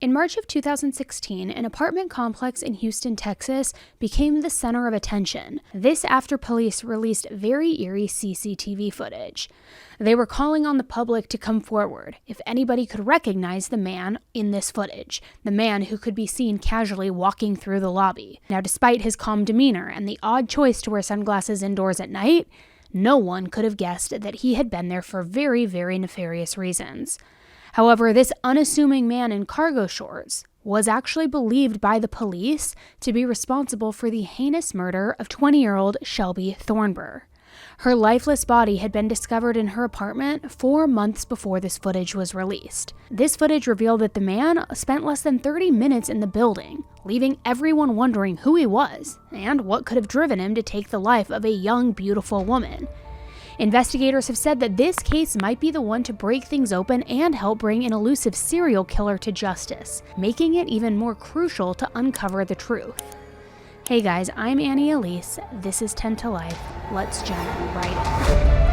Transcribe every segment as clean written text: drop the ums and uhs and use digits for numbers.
In March of 2016, an apartment complex in Houston, Texas, became the center of attention. This after police released very eerie CCTV footage. They were calling on the public to come forward if anybody could recognize the man in this footage, the man who could be seen casually walking through the lobby. Now, despite his calm demeanor and the odd choice to wear sunglasses indoors at night, no one could have guessed that he had been there for very, very nefarious reasons. However, this unassuming man in cargo shorts was actually believed by the police to be responsible for the heinous murder of 20-year-old Shelbey Thornburgh. Her lifeless body had been discovered in her apartment 4 months before this footage was released. This footage revealed that the man spent less than 30 minutes in the building, leaving everyone wondering who he was and what could have driven him to take the life of a young, beautiful woman. Investigators have said that this case might be the one to break things open and help bring an elusive serial killer to justice, making it even more crucial to uncover the truth. Hey guys, I'm Annie Elise. This is 10 to Life. Let's jump right in.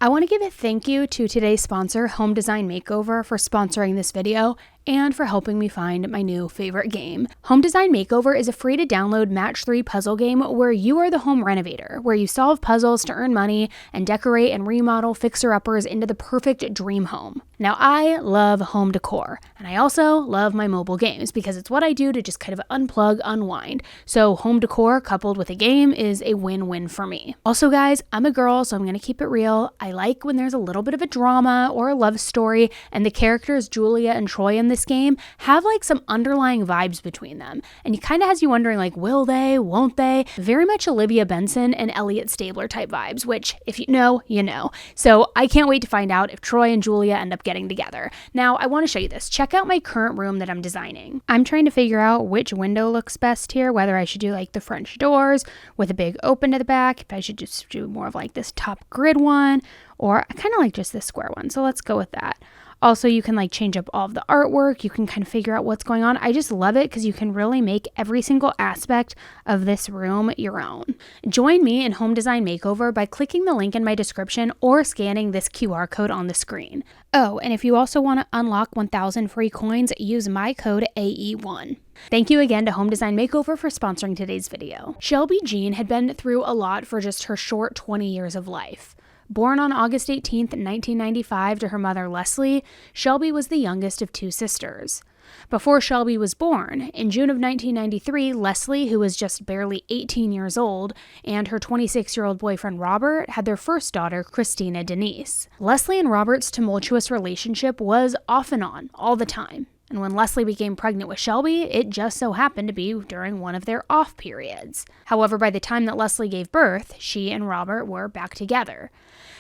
I want to give a thank you to today's sponsor, Home Design Makeover, for sponsoring this video and for helping me find my new favorite game. Home Design Makeover is a free-to-download match-3 puzzle game where you are the home renovator, where you solve puzzles to earn money and decorate and remodel fixer-uppers into the perfect dream home. Now, I love home decor, and I also love my mobile games because it's what I do to just kind of unplug, unwind. So home decor coupled with a game is a win-win for me. Also, guys, I'm a girl, so I'm going to keep it real. I like when there's a little bit of a drama or a love story, and the characters Julia and Troy in this game have like some underlying vibes between them. And it kind of has you wondering like, will they, won't they? Very much Olivia Benson and Elliot Stabler type vibes, which if you know, you know. So I can't wait to find out if Troy and Julia end up getting together. Now, I want to show you this. Check out my current room that I'm designing. I'm trying to figure out which window looks best here, whether I should do like the French doors with a big open to the back, if I should just do more of like this top grid one, or I kind of like just this square one. So let's go with that. Also, you can like change up all of the artwork. You can kind of figure out what's going on. I just love it because you can really make every single aspect of this room your own. Join me in Home Design Makeover by clicking the link in my description or scanning this QR code on the screen. Oh, and if you also want to unlock 1,000 free coins, use my code AE1. Thank you again to Home Design Makeover for sponsoring today's video. Shelby Jean had been through a lot for just her short 20 years of life. Born on August 18, 1995 to her mother Leslie, Shelby was the youngest of 2 sisters. Before Shelby was born, in June of 1993, Leslie, who was just barely 18 years old, and her 26-year-old boyfriend Robert had their first daughter, Krystina Denise. Leslie and Robert's tumultuous relationship was off and on, all the time. And when Leslie became pregnant with Shelby, it just so happened to be during one of their off periods. However, by the time that Leslie gave birth, she and Robert were back together.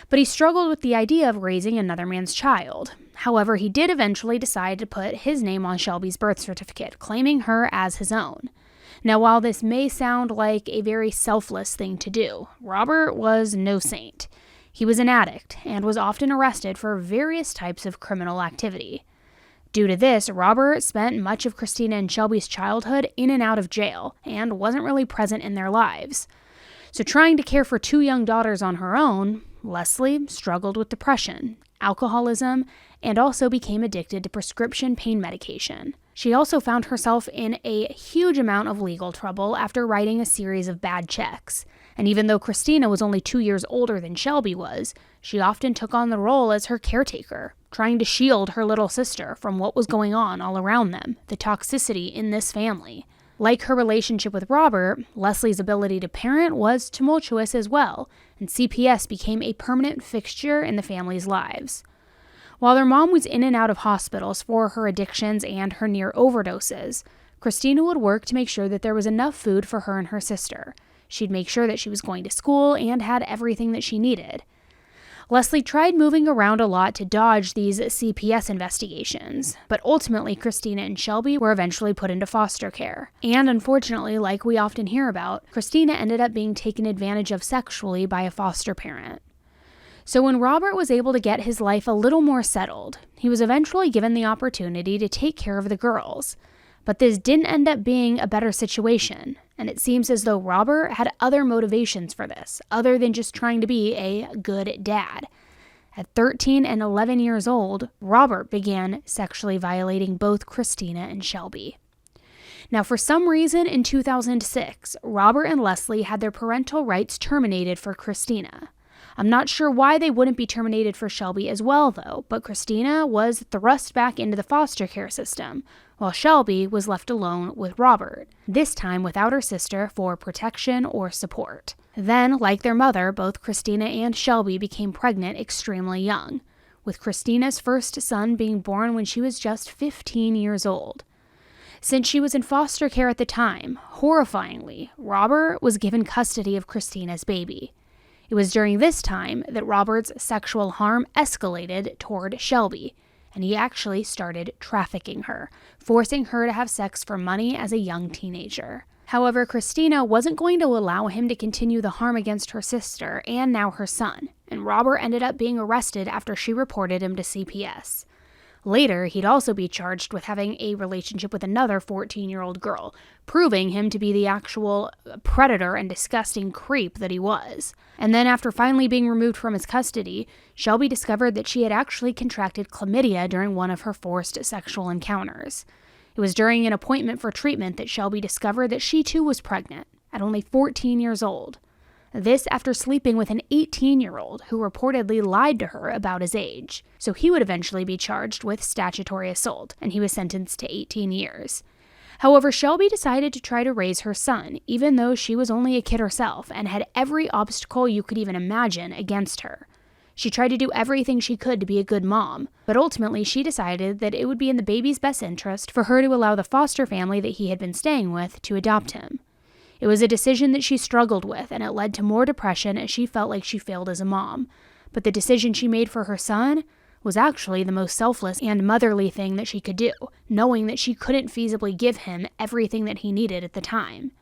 But he struggled with the idea of raising another man's child. However, he did eventually decide to put his name on Shelby's birth certificate, claiming her as his own. Now, while this may sound like a very selfless thing to do, Robert was no saint. He was an addict and was often arrested for various types of criminal activity. Due to this, Robert spent much of Krystina and Shelby's childhood in and out of jail and wasn't really present in their lives. So trying to care for 2 young daughters on her own, Leslie struggled with depression, alcoholism, and also became addicted to prescription pain medication. She also found herself in a huge amount of legal trouble after writing a series of bad checks. And even though Krystina was only 2 years older than Shelby was, she often took on the role as her caretaker, trying to shield her little sister from what was going on all around them, the toxicity in this family. Like her relationship with Robert, Leslie's ability to parent was tumultuous as well, and CPS became a permanent fixture in the family's lives. While their mom was in and out of hospitals for her addictions and her near overdoses, Krystina would work to make sure that there was enough food for her and her sister. She'd make sure that she was going to school and had everything that she needed. Leslie tried moving around a lot to dodge these CPS investigations, but ultimately Krystina and Shelbey were eventually put into foster care. And unfortunately, like we often hear about, Krystina ended up being taken advantage of sexually by a foster parent. So when Robert was able to get his life a little more settled, he was eventually given the opportunity to take care of the girls. But this didn't end up being a better situation, and it seems as though Robert had other motivations for this, other than just trying to be a good dad. At 13 and 11 years old, Robert began sexually violating both Krystina and Shelbey. Now, for some reason in 2006, Robert and Leslie had their parental rights terminated for Krystina. I'm not sure why they wouldn't be terminated for Shelbey as well, though, but Krystina was thrust back into the foster care system, while Shelbey was left alone with Robert, this time without her sister for protection or support. Then, like their mother, both Krystina and Shelbey became pregnant extremely young, with Krystina's first son being born when she was just 15 years old. Since she was in foster care at the time, horrifyingly, Robert was given custody of Krystina's baby. It was during this time that Robert's sexual harm escalated toward Shelbey, and he actually started trafficking her, forcing her to have sex for money as a young teenager. However, Krystina wasn't going to allow him to continue the harm against her sister and now her son, and Robert ended up being arrested after she reported him to CPS. Later, he'd also be charged with having a relationship with another 14-year-old girl, proving him to be the actual predator and disgusting creep that he was. And then after finally being removed from his custody, Shelbey discovered that she had actually contracted chlamydia during one of her forced sexual encounters. It was during an appointment for treatment that Shelbey discovered that she too was pregnant, at only 14 years old. This after sleeping with an 18-year-old who reportedly lied to her about his age. So he would eventually be charged with statutory assault, and he was sentenced to 18 years. However, Shelbey decided to try to raise her son, even though she was only a kid herself and had every obstacle you could even imagine against her. She tried to do everything she could to be a good mom, but ultimately she decided that it would be in the baby's best interest for her to allow the foster family that he had been staying with to adopt him. It was a decision that she struggled with, and it led to more depression as she felt like she failed as a mom. But the decision she made for her son was actually the most selfless and motherly thing that she could do, knowing that she couldn't feasibly give him everything that he needed at the time.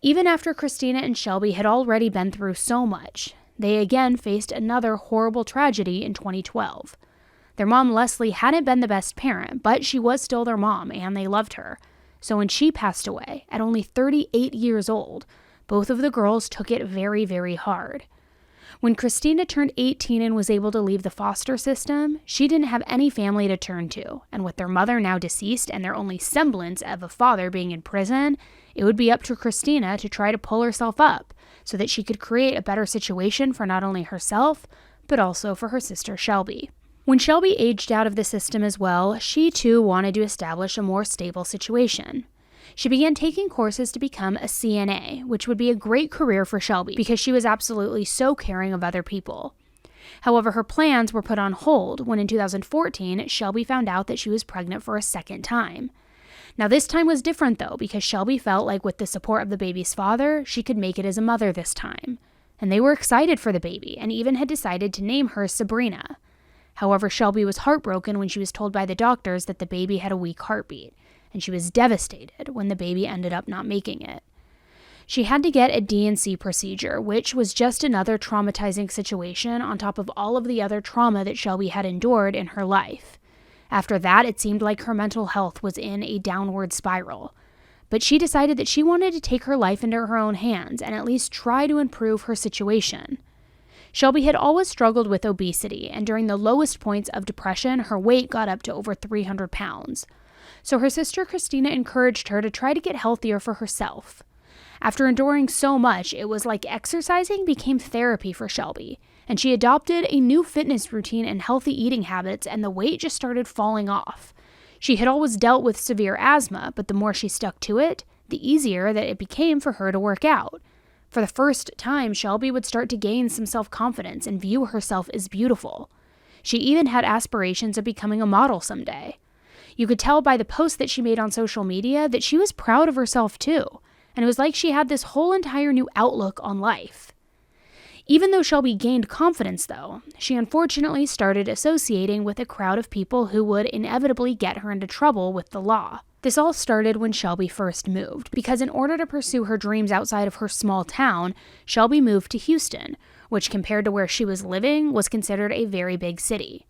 Even after Krystina and Shelbey had already been through so much, they again faced another horrible tragedy in 2012. Their mom Leslie hadn't been the best parent, but she was still their mom, and they loved her. So when she passed away, at only 38 years old, both of the girls took it very, very hard. When Krystina turned 18 and was able to leave the foster system, she didn't have any family to turn to, and with their mother now deceased and their only semblance of a father being in prison, it would be up to Krystina to try to pull herself up so that she could create a better situation for not only herself, but also for her sister Shelbey. When Shelbey aged out of the system as well, she too wanted to establish a more stable situation. She began taking courses to become a CNA, which would be a great career for Shelbey because she was absolutely so caring of other people. However, her plans were put on hold when in 2014, Shelbey found out that she was pregnant for a second time. Now this time was different though, because Shelbey felt like with the support of the baby's father, she could make it as a mother this time. And they were excited for the baby and even had decided to name her Sabrina. However, Shelbey was heartbroken when she was told by the doctors that the baby had a weak heartbeat, and she was devastated when the baby ended up not making it. She had to get a D&C procedure, which was just another traumatizing situation on top of all of the other trauma that Shelbey had endured in her life. After that, it seemed like her mental health was in a downward spiral. But she decided that she wanted to take her life into her own hands and at least try to improve her situation. Shelbey had always struggled with obesity, and during the lowest points of depression, her weight got up to over 300 pounds. So her sister Krystina encouraged her to try to get healthier for herself. After enduring so much, it was like exercising became therapy for Shelbey, and she adopted a new fitness routine and healthy eating habits, and the weight just started falling off. She had always dealt with severe asthma, but the more she stuck to it, the easier that it became for her to work out. For the first time, Shelbey would start to gain some self-confidence and view herself as beautiful. She even had aspirations of becoming a model someday. You could tell by the posts that she made on social media that she was proud of herself too, and it was like she had this whole entire new outlook on life. Even though Shelbey gained confidence, though, she unfortunately started associating with a crowd of people who would inevitably get her into trouble with the law. This all started when Shelbey first moved, because in order to pursue her dreams outside of her small town, Shelbey moved to Houston, which compared to where she was living was considered a very big city.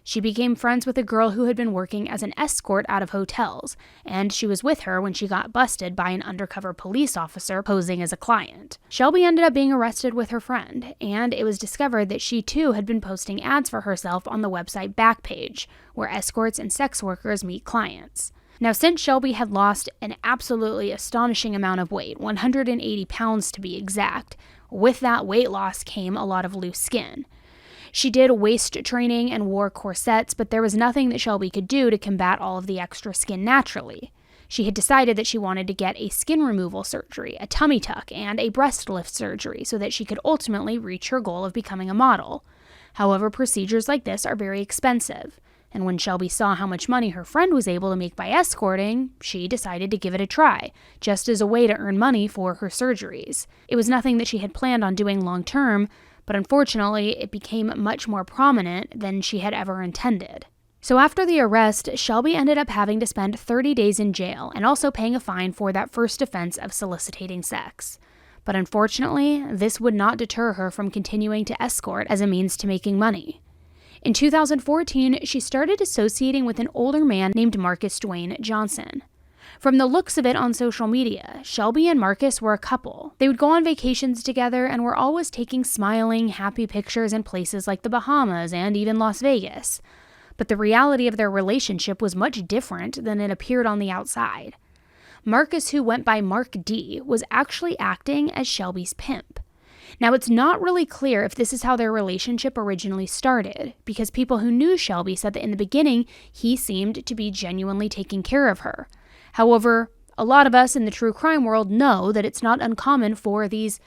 She became friends with a girl who had been working as an escort out of hotels, and she was with her when she got busted by an undercover police officer posing as a client. Shelbey ended up being arrested with her friend, and it was discovered that she too had been posting ads for herself on the website Backpage, where escorts and sex workers meet clients. Now, since Shelbey had lost an absolutely astonishing amount of weight, 180 pounds to be exact, with that weight loss came a lot of loose skin. She did waist training and wore corsets, but there was nothing that Shelbey could do to combat all of the extra skin naturally. She had decided that she wanted to get a skin removal surgery, a tummy tuck, and a breast lift surgery so that she could ultimately reach her goal of becoming a model. However, procedures like this are very expensive, and when Shelbey saw how much money her friend was able to make by escorting, she decided to give it a try, just as a way to earn money for her surgeries. It was nothing that she had planned on doing long term, but unfortunately, it became much more prominent than she had ever intended. So after the arrest, Shelbey ended up having to spend 30 days in jail and also paying a fine for that first offense of soliciting sex. But unfortunately, this would not deter her from continuing to escort as a means to making money. In 2014, she started associating with an older man named Marcus Dwayne Johnson. From the looks of it on social media, Shelbey and Marcus were a couple. They would go on vacations together and were always taking smiling, happy pictures in places like the Bahamas and even Las Vegas. But the reality of their relationship was much different than it appeared on the outside. Marcus, who went by Mark D, was actually acting as Shelbey's pimp. Now, it's not really clear if this is how their relationship originally started, because people who knew Shelbey said that in the beginning, he seemed to be genuinely taking care of her. However, a lot of us in the true crime world know that it's not uncommon for these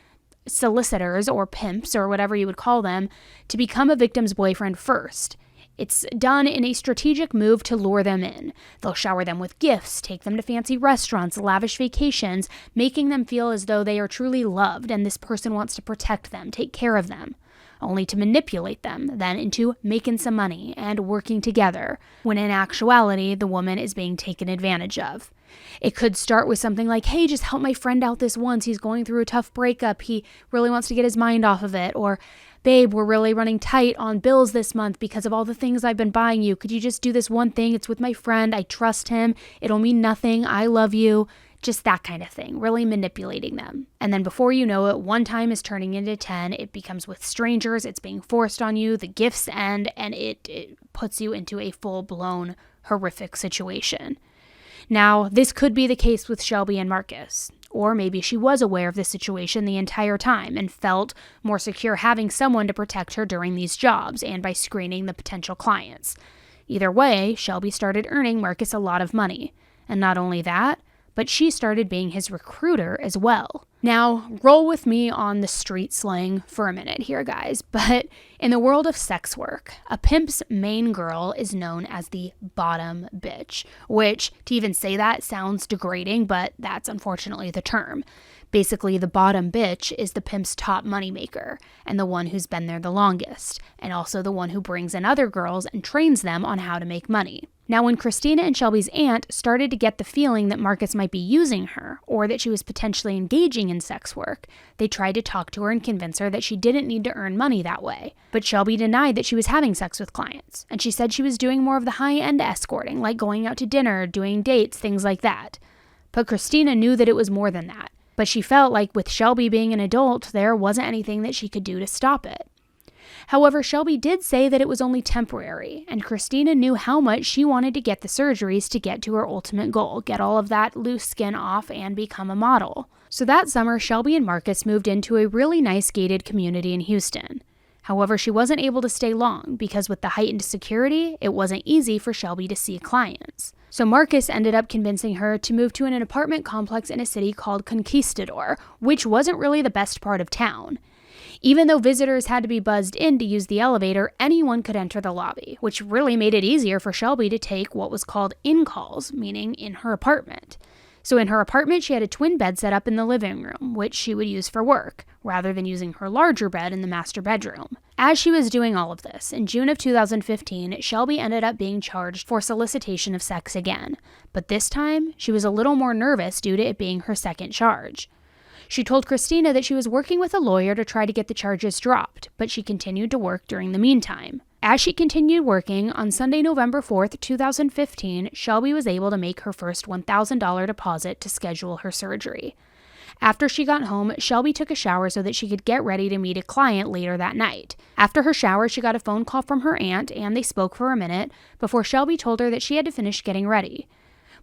solicitors or pimps or whatever you would call them to become a victim's boyfriend first. It's done in a strategic move to lure them in. They'll shower them with gifts, take them to fancy restaurants, lavish vacations, making them feel as though they are truly loved and this person wants to protect them, take care of them, only to manipulate them then into making some money and working together, when in actuality, the woman is being taken advantage of. It could start with something like, hey, just help my friend out this once. He's going through a tough breakup. He really wants to get his mind off of it. Or, babe, we're really running tight on bills this month because of all the things I've been buying you. Could you just do this one thing? It's with my friend. I trust him. It'll mean nothing. I love you. Just that kind of thing, really manipulating them. And then before you know it, one time is turning into 10. It becomes with strangers. It's being forced on you. The gifts end, and it puts you into a full-blown horrific situation. Now, this could be the case with Shelbey and Marcus, or maybe she was aware of the situation the entire time and felt more secure having someone to protect her during these jobs and by screening the potential clients. Either way, Shelbey started earning Marcus a lot of money, and not only that, but she started being his recruiter as well. Now, roll with me on the street slang for a minute here, guys, but in the world of sex work, a pimp's main girl is known as the bottom bitch, which, to even say that, sounds degrading, but that's unfortunately the term. Basically, the bottom bitch is the pimp's top moneymaker, and the one who's been there the longest, and also the one who brings in other girls and trains them on how to make money. Now, when Krystina and Shelbey's aunt started to get the feeling that Marcus might be using her, or that she was potentially engaging in sex work, they tried to talk to her and convince her that she didn't need to earn money that way. But Shelbey denied that she was having sex with clients, and she said she was doing more of the high-end escorting, like going out to dinner, doing dates, things like that. But Krystina knew that it was more than that. But she felt like with Shelbey being an adult, there wasn't anything that she could do to stop it. However, Shelbey did say that it was only temporary, and Krystina knew how much she wanted to get the surgeries to get to her ultimate goal, get all of that loose skin off and become a model. So that summer, Shelbey and Marcus moved into a really nice gated community in Houston. However, she wasn't able to stay long because with the heightened security, it wasn't easy for Shelbey to see clients. So Marcus ended up convincing her to move to an apartment complex in a city called Conquistador, which wasn't really the best part of town. Even though visitors had to be buzzed in to use the elevator, anyone could enter the lobby, which really made it easier for Shelbey to take what was called in-calls, meaning in her apartment. So in her apartment, she had a twin bed set up in the living room, which she would use for work, rather than using her larger bed in the master bedroom. As she was doing all of this, in June of 2015, Shelbey ended up being charged for solicitation of sex again. But this time, she was a little more nervous due to it being her second charge. She told Krystina that she was working with a lawyer to try to get the charges dropped, but she continued to work during the meantime. As she continued working, on Sunday, November 4th, 2015, Shelbey was able to make her first $1,000 deposit to schedule her surgery. After she got home, Shelbey took a shower so that she could get ready to meet a client later that night. After her shower, she got a phone call from her aunt, and they spoke for a minute before Shelbey told her that she had to finish getting ready.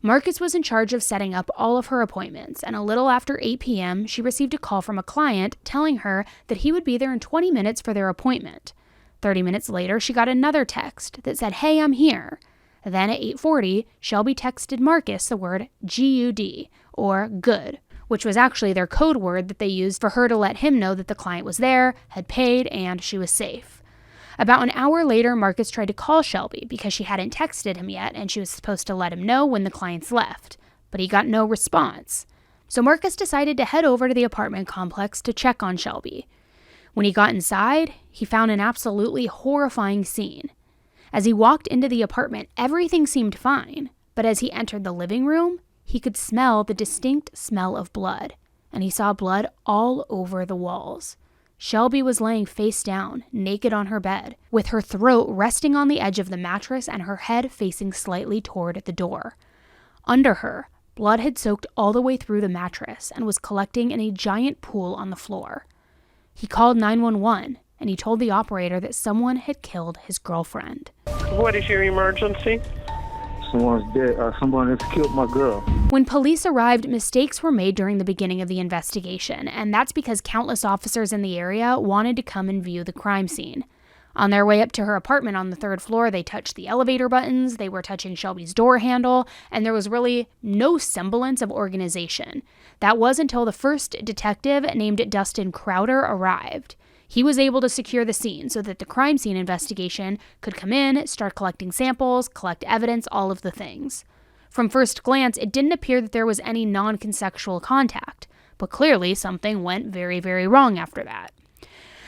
Marcus was in charge of setting up all of her appointments, and a little after 8 p.m., she received a call from a client telling her that he would be there in 20 minutes for their appointment. 30 minutes later, she got another text that said, "Hey, I'm here." Then at 8:40, Shelbey texted Marcus the word GUD, or good, which was actually their code word that they used for her to let him know that the client was there, had paid, and she was safe. About an hour later, Marcus tried to call Shelbey because she hadn't texted him yet and she was supposed to let him know when the clients left, but he got no response. So Marcus decided to head over to the apartment complex to check on Shelbey. When he got inside, he found an absolutely horrifying scene. As he walked into the apartment, everything seemed fine, but as he entered the living room, he could smell the distinct smell of blood, and he saw blood all over the walls. Shelbey was laying face down, naked on her bed, with her throat resting on the edge of the mattress and her head facing slightly toward the door. Under her, blood had soaked all the way through the mattress and was collecting in a giant pool on the floor. He called 911, and he told the operator that someone had killed his girlfriend. What is your emergency? Someone's dead. Someone has killed my girl. When police arrived, mistakes were made during the beginning of the investigation, and that's because countless officers in the area wanted to come and view the crime scene. On their way up to her apartment on the 3rd floor, they touched the elevator buttons, they were touching Shelbey's door handle, and there was really no semblance of organization. That was until the first detective, named Dustin Crowder, arrived. He was able to secure the scene so that the crime scene investigation could come in, start collecting samples, collect evidence, all of the things. From first glance, it didn't appear that there was any non-consensual contact, but clearly something went very, very wrong after that.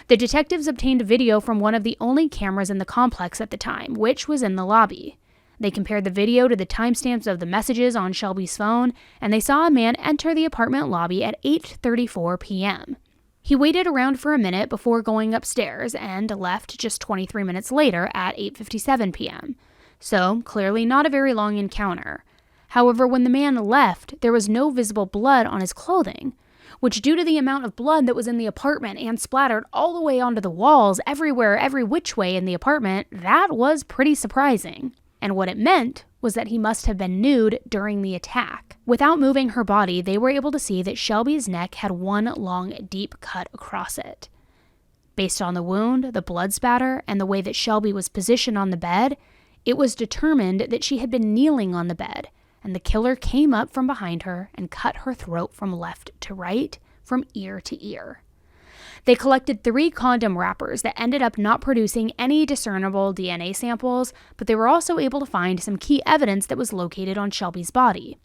The detectives obtained video from one of the only cameras in the complex at the time, which was in the lobby. They compared the video to the timestamps of the messages on Shelbey's phone, and they saw a man enter the apartment lobby at 8:34 p.m. He waited around for a minute before going upstairs and left just 23 minutes later at 8:57 p.m. So, clearly not a very long encounter. However, when the man left, there was no visible blood on his clothing, which, due to the amount of blood that was in the apartment and splattered all the way onto the walls everywhere, every which way in the apartment, that was pretty surprising. And what it meant was that he must have been nude during the attack. Without moving her body, they were able to see that Shelbey's neck had one long, deep cut across it. Based on the wound, the blood spatter, and the way that Shelbey was positioned on the bed, it was determined that she had been kneeling on the bed, and the killer came up from behind her and cut her throat from left to right, from ear to ear. They collected 3 condom wrappers that ended up not producing any discernible DNA samples, but they were also able to find some key evidence that was located on Shelbey's body.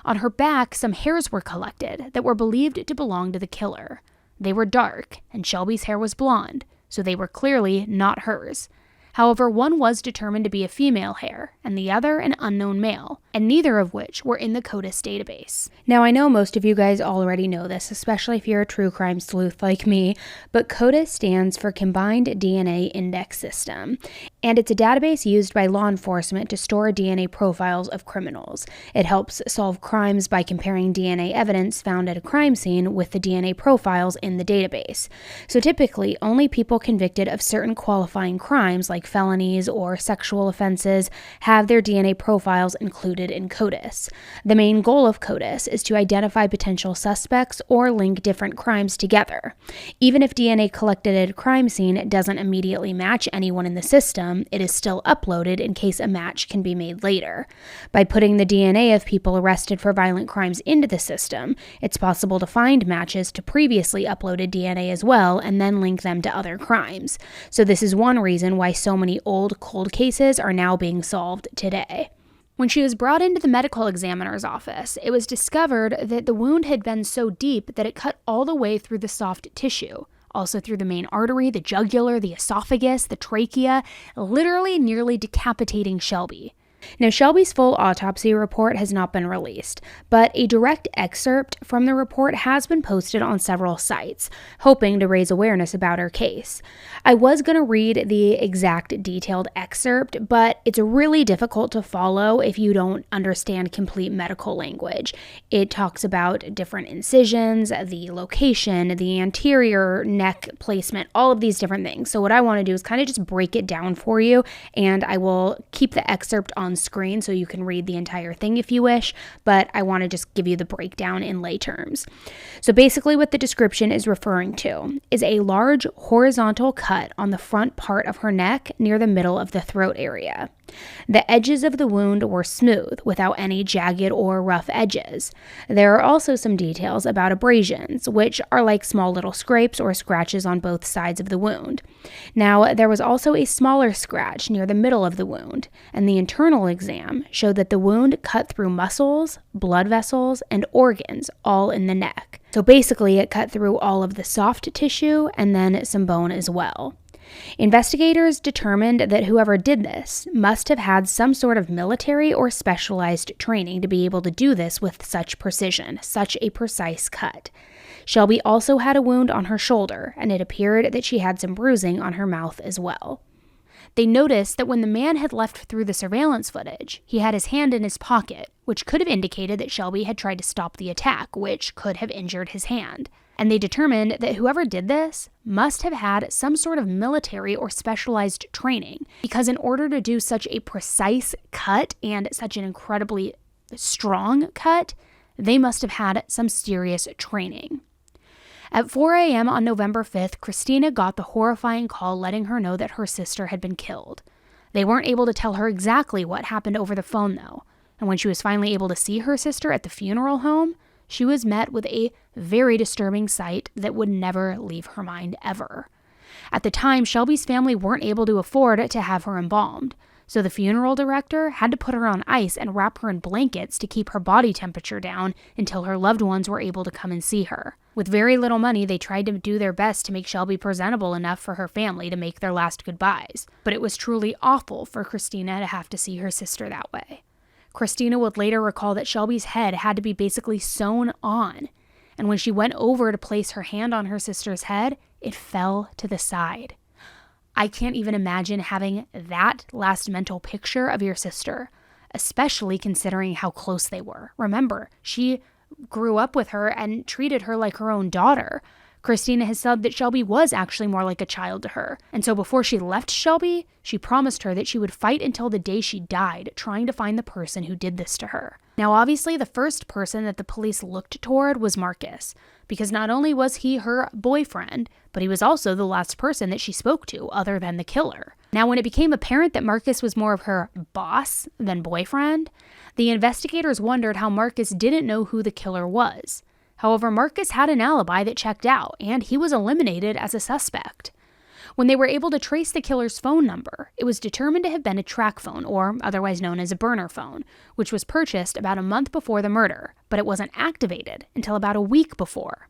On her back, some hairs were collected that were believed to belong to the killer. They were dark, and Shelbey's hair was blonde, so they were clearly not hers. However, one was determined to be a female hair, and the other an unknown male, and neither of which were in the CODIS database. Now, I know most of you guys already know this, especially if you're a true crime sleuth like me, but CODIS stands for Combined DNA Index System, and it's a database used by law enforcement to store DNA profiles of criminals. It helps solve crimes by comparing DNA evidence found at a crime scene with the DNA profiles in the database. So typically, only people convicted of certain qualifying crimes like felonies or sexual offenses have their DNA profiles included in CODIS. The main goal of CODIS is to identify potential suspects or link different crimes together. Even if DNA collected at a crime scene doesn't immediately match anyone in the system, it is still uploaded in case a match can be made later. By putting the DNA of people arrested for violent crimes into the system, it's possible to find matches to previously uploaded DNA as well and then link them to other crimes. So this is one reason why so many old cold cases are now being solved today. When she was brought into the medical examiner's office, it was discovered that the wound had been so deep that it cut all the way through the soft tissue, also through the main artery, the jugular, the esophagus, the trachea, literally nearly decapitating Shelbey. Now, Shelbey's full autopsy report has not been released, but a direct excerpt from the report has been posted on several sites, hoping to raise awareness about her case. I was going to read the exact detailed excerpt, but it's really difficult to follow if you don't understand complete medical language. It talks about different incisions, the location, the anterior neck placement, all of these different things. So what I want to do is kind of just break it down for you, and I will keep the excerpt on screen so you can read the entire thing if you wish, but I want to just give you the breakdown in lay terms. So basically what the description is referring to is a large horizontal cut on the front part of her neck near the middle of the throat area. The edges of the wound were smooth, without any jagged or rough edges. There are also some details about abrasions, which are like small little scrapes or scratches on both sides of the wound. Now, there was also a smaller scratch near the middle of the wound, and the internal exam showed that the wound cut through muscles, blood vessels, and organs, all in the neck. So basically, it cut through all of the soft tissue and then some bone as well. Investigators determined that whoever did this must have had some sort of military or specialized training to be able to do this with such precision, such a precise cut. Shelbey also had a wound on her shoulder, and it appeared that she had some bruising on her mouth as well. They noticed that when the man had left through the surveillance footage, he had his hand in his pocket, which could have indicated that Shelbey had tried to stop the attack, which could have injured his hand. And they determined that whoever did this must have had some sort of military or specialized training, because in order to do such a precise cut and such an incredibly strong cut, they must have had some serious training. At 4 a.m. on November 5th, Krystina got the horrifying call letting her know that her sister had been killed. They weren't able to tell her exactly what happened over the phone, though, and when she was finally able to see her sister at the funeral home, she was met with a very disturbing sight that would never leave her mind ever. At the time, Shelbey's family weren't able to afford to have her embalmed, so the funeral director had to put her on ice and wrap her in blankets to keep her body temperature down until her loved ones were able to come and see her. With very little money, they tried to do their best to make Shelbey presentable enough for her family to make their last goodbyes, but it was truly awful for Krystina to have to see her sister that way. Krystina would later recall that Shelbey's head had to be basically sewn on, and when she went over to place her hand on her sister's head, it fell to the side. I can't even imagine having that last mental picture of your sister, especially considering how close they were. Remember, she grew up with her and treated her like her own daughter. Krystina has said that Shelbey was actually more like a child to her. And so before she left Shelbey, she promised her that she would fight until the day she died, trying to find the person who did this to her. Now, obviously, the first person that the police looked toward was Marcus, because not only was he her boyfriend, but he was also the last person that she spoke to other than the killer. Now, when it became apparent that Marcus was more of her boss than boyfriend, the investigators wondered how Marcus didn't know who the killer was. However, Marcus had an alibi that checked out, and he was eliminated as a suspect. When they were able to trace the killer's phone number, it was determined to have been a track phone, or otherwise known as a burner phone, which was purchased about a month before the murder, but it wasn't activated until about a week before.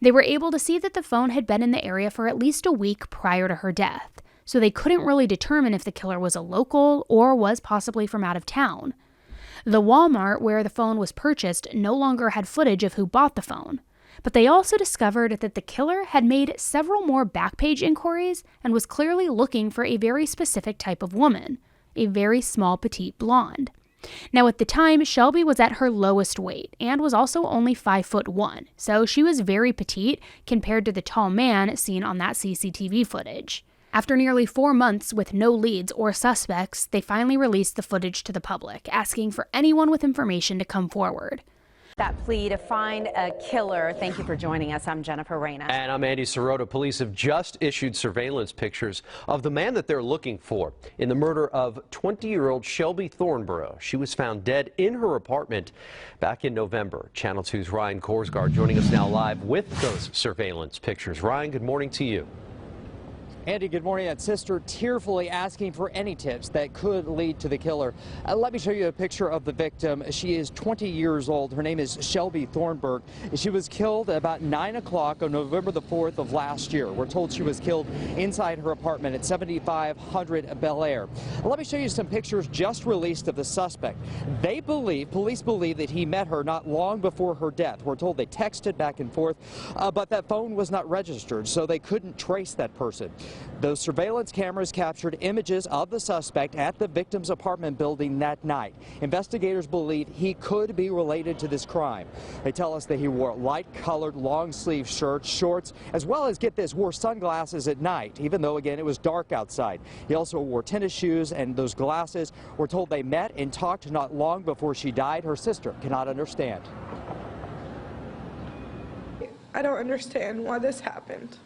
They were able to see that the phone had been in the area for at least a week prior to her death, so they couldn't really determine if the killer was a local or was possibly from out of town. The Walmart where the phone was purchased no longer had footage of who bought the phone, but they also discovered that the killer had made several more Backpage inquiries and was clearly looking for a very specific type of woman, a very small petite blonde. Now, at the time, Shelbey was at her lowest weight and was also only 5'1", so she was very petite compared to the tall man seen on that CCTV footage. After nearly 4 months with no leads or suspects, they finally released the footage to the public, asking for anyone with information to come forward. That plea to find a killer. Thank you for joining us. I'm Jennifer Reyna. And I'm Andy Sirota. Police have just issued surveillance pictures of the man that they're looking for in the murder of 20-year-old Shelbey Thornburgh. She was found dead in her apartment back in November. Channel 2's Ryan Korsgaard joining us now live with those surveillance pictures. Ryan, good morning to you. Andy, good morning. That sister tearfully asking for any tips that could lead to the killer. Let me show you a picture of the victim. She is 20 years old. Her name is Shelbey Thornburgh. She was killed about 9 o'clock on November the 4th of last year. We're told she was killed inside her apartment at 7500 Bel Air. Let me show you some pictures just released of the suspect. Police believe that he met her not long before her death. We're told they texted back and forth, but that phone was not registered, so they couldn't trace that person. Those surveillance cameras captured images of the suspect at the victim's apartment building that night. Investigators believe he could be related to this crime. They tell us that he wore light-colored long-sleeve shirts, shorts, as well as, get this, wore sunglasses at night, even though, again, it was dark outside. He also wore tennis shoes and those glasses. We're told they met and talked not long before she died. Her sister cannot understand. I don't understand why this happened.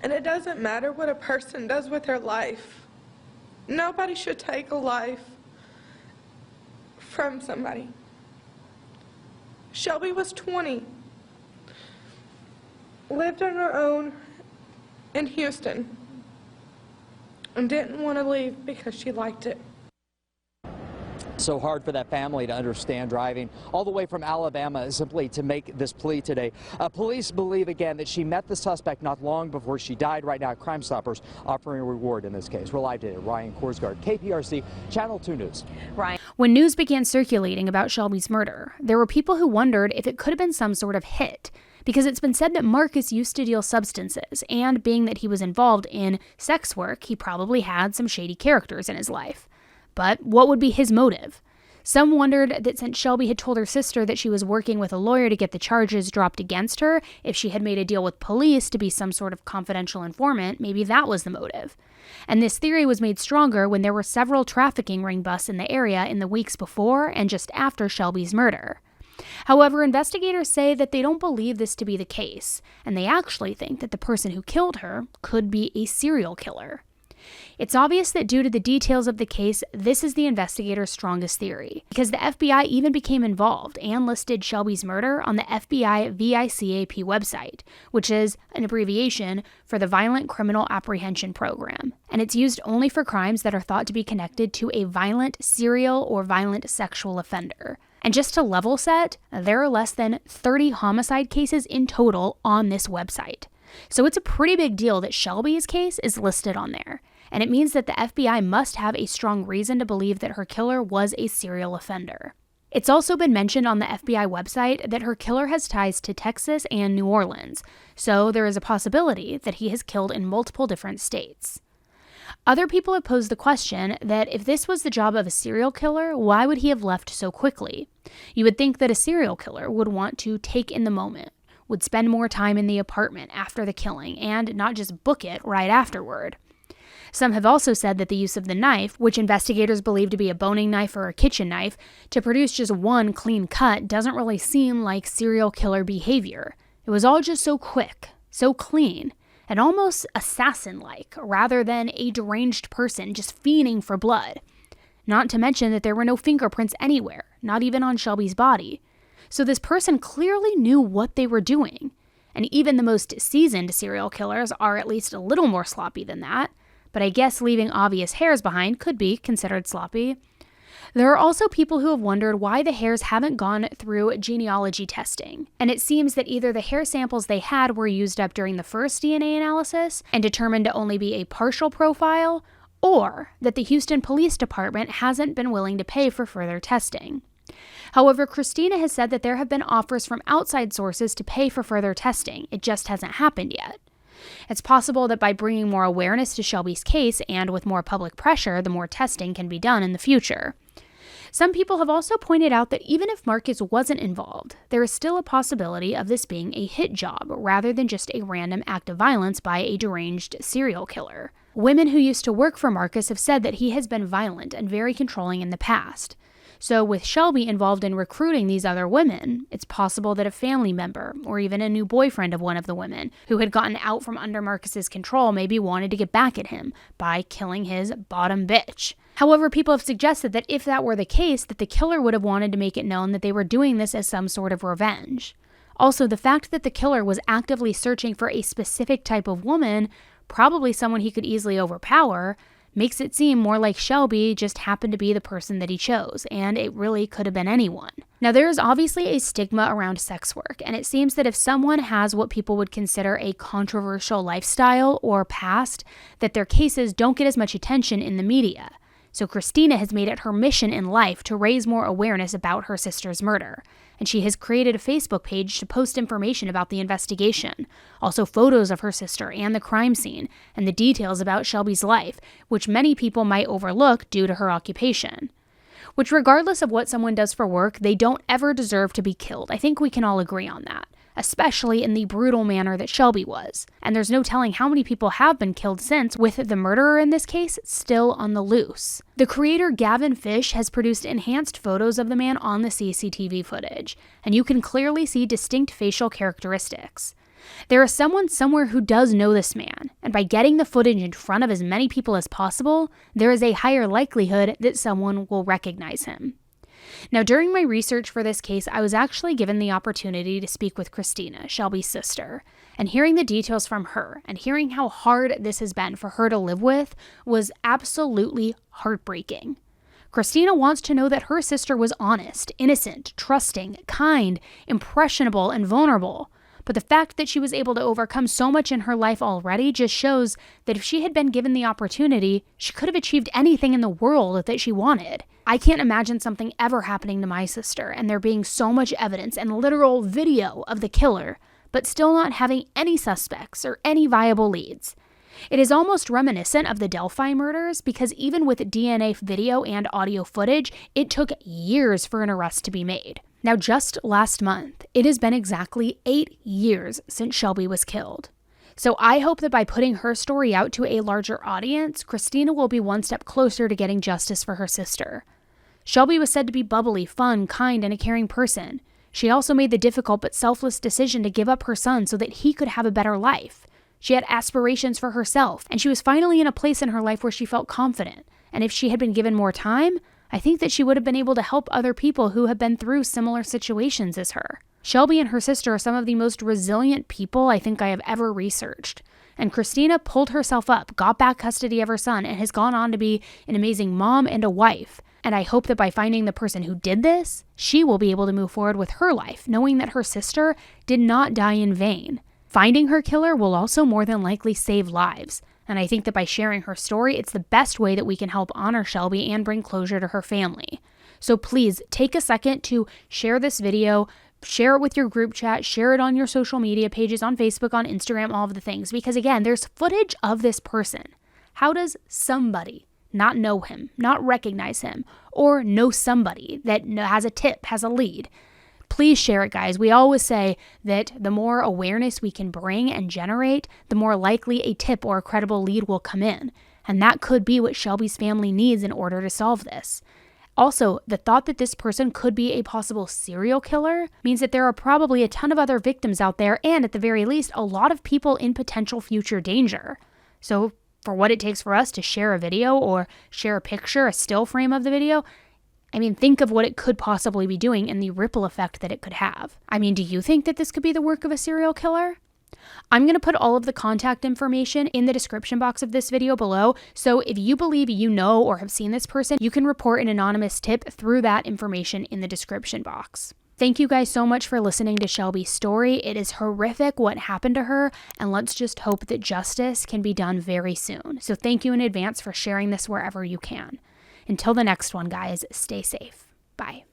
And it doesn't matter what a person does with their life. Nobody should take a life from somebody. Shelbey was 20, lived on her own in Houston, and didn't want to leave because she liked it. So hard for that family to understand, driving all the way from Alabama simply to make this plea today. Police believe again that she met the suspect not long before she died. Right now, Crime Stoppers offering a reward in this case. We're live today. Ryan Korsgaard, KPRC, Channel 2 News. Ryan. When news began circulating about Shelbey's murder, there were people who wondered if it could have been some sort of hit, because it's been said that Marcus used to deal substances, and being that he was involved in sex work, he probably had some shady characters in his life. But what would be his motive? Some wondered that since Shelbey had told her sister that she was working with a lawyer to get the charges dropped against her, if she had made a deal with police to be some sort of confidential informant, maybe that was the motive. And this theory was made stronger when there were several trafficking ring busts in the area in the weeks before and just after Shelbey's murder. However, investigators say that they don't believe this to be the case, and they actually think that the person who killed her could be a serial killer. It's obvious that due to the details of the case, this is the investigators' strongest theory, because the FBI even became involved and listed Shelbey's murder on the FBI VICAP website, which is an abbreviation for the Violent Criminal Apprehension Program, and it's used only for crimes that are thought to be connected to a violent serial or violent sexual offender. And just to level set, there are less than 30 homicide cases in total on this website. So it's a pretty big deal that Shelbey's case is listed on there. And it means that the FBI must have a strong reason to believe that her killer was a serial offender. It's also been mentioned on the FBI website that her killer has ties to Texas and New Orleans, so there is a possibility that he has killed in multiple different states. Other people have posed the question that if this was the job of a serial killer, why would he have left so quickly? You would think that a serial killer would want to take in the moment, would spend more time in the apartment after the killing, and not just book it right afterward. Some have also said that the use of the knife, which investigators believe to be a boning knife or a kitchen knife, to produce just one clean cut doesn't really seem like serial killer behavior. It was all just so quick, so clean, and almost assassin-like, rather than a deranged person just fiending for blood. Not to mention that there were no fingerprints anywhere, not even on Shelbey's body. So this person clearly knew what they were doing. And even the most seasoned serial killers are at least a little more sloppy than that. But I guess leaving obvious hairs behind could be considered sloppy. There are also people who have wondered why the hairs haven't gone through genealogy testing. And it seems that either the hair samples they had were used up during the first DNA analysis and determined to only be a partial profile, or that the Houston Police Department hasn't been willing to pay for further testing. However, Krystina has said that there have been offers from outside sources to pay for further testing. It just hasn't happened yet. It's possible that by bringing more awareness to Shelbey's case and with more public pressure, the more testing can be done in the future. Some people have also pointed out that even if Marcus wasn't involved, there is still a possibility of this being a hit job rather than just a random act of violence by a deranged serial killer. Women who used to work for Marcus have said that he has been violent and very controlling in the past. So with Shelbey involved in recruiting these other women, it's possible that a family member or even a new boyfriend of one of the women who had gotten out from under Marcus's control maybe wanted to get back at him by killing his bottom bitch. However, people have suggested that if that were the case, that the killer would have wanted to make it known that they were doing this as some sort of revenge. Also, the fact that the killer was actively searching for a specific type of woman probably someone he could easily overpower, makes it seem more like Shelbey just happened to be the person that he chose, and it really could have been anyone. Now, there is obviously a stigma around sex work, and it seems that if someone has what people would consider a controversial lifestyle or past, that their cases don't get as much attention in the media. So Krystina has made it her mission in life to raise more awareness about her sister's murder, and she has created a Facebook page to post information about the investigation, also photos of her sister and the crime scene, and the details about Shelbey's life, which many people might overlook due to her occupation. Which, regardless of what someone does for work, they don't ever deserve to be killed. I think we can all agree on that, especially in the brutal manner that Shelbey was. And there's no telling how many people have been killed since, with the murderer in this case still on the loose. The creator Gavin Fish has produced enhanced photos of the man on the CCTV footage, and you can clearly see distinct facial characteristics. There is someone somewhere who does know this man, and by getting the footage in front of as many people as possible, there is a higher likelihood that someone will recognize him. Now, during my research for this case, I was actually given the opportunity to speak with Krystina, Shelbey's sister, and hearing the details from her and hearing how hard this has been for her to live with was absolutely heartbreaking. Krystina wants to know that her sister was honest, innocent, trusting, kind, impressionable, and vulnerable. But the fact that she was able to overcome so much in her life already just shows that if she had been given the opportunity, she could have achieved anything in the world that she wanted. I can't imagine something ever happening to my sister and there being so much evidence and literal video of the killer, but still not having any suspects or any viable leads. It is almost reminiscent of the Delphi murders because even with DNA video and audio footage, it took years for an arrest to be made. Now, just last month, it has been exactly 8 years since Shelbey was killed. So I hope that by putting her story out to a larger audience, Krystina will be one step closer to getting justice for her sister. Shelbey was said to be bubbly, fun, kind, and a caring person. She also made the difficult but selfless decision to give up her son so that he could have a better life. She had aspirations for herself, and she was finally in a place in her life where she felt confident. And if she had been given more time, I think that she would have been able to help other people who have been through similar situations as her. Shelbey and her sister are some of the most resilient people I think I have ever researched. And Krystina pulled herself up, got back custody of her son, and has gone on to be an amazing mom and a wife. And I hope that by finding the person who did this, she will be able to move forward with her life, knowing that her sister did not die in vain. Finding her killer will also more than likely save lives. And I think that by sharing her story, it's the best way that we can help honor Shelbey and bring closure to her family. So please take a second to share this video, share it with your group chat, share it on your social media pages, on Facebook, on Instagram, all of the things. Because again, there's footage of this person. How does somebody not know him, not recognize him, or know somebody that has a tip, has a lead? Please share it, guys. We always say that the more awareness we can bring and generate, the more likely a tip or a credible lead will come in. And that could be what Shelbey's family needs in order to solve this. Also, the thought that this person could be a possible serial killer means that there are probably a ton of other victims out there, and at the very least, a lot of people in potential future danger. So for what it takes for us to share a video or share a picture, a still frame of the video, I mean, think of what it could possibly be doing and the ripple effect that it could have. I mean, do you think that this could be the work of a serial killer? I'm going to put all of the contact information in the description box of this video below, so if you believe you know or have seen this person, you can report an anonymous tip through that information in the description box. Thank you guys so much for listening to Shelbey's story. It is horrific what happened to her, and let's just hope that justice can be done very soon. So thank you in advance for sharing this wherever you can. Until the next one, guys, stay safe. Bye.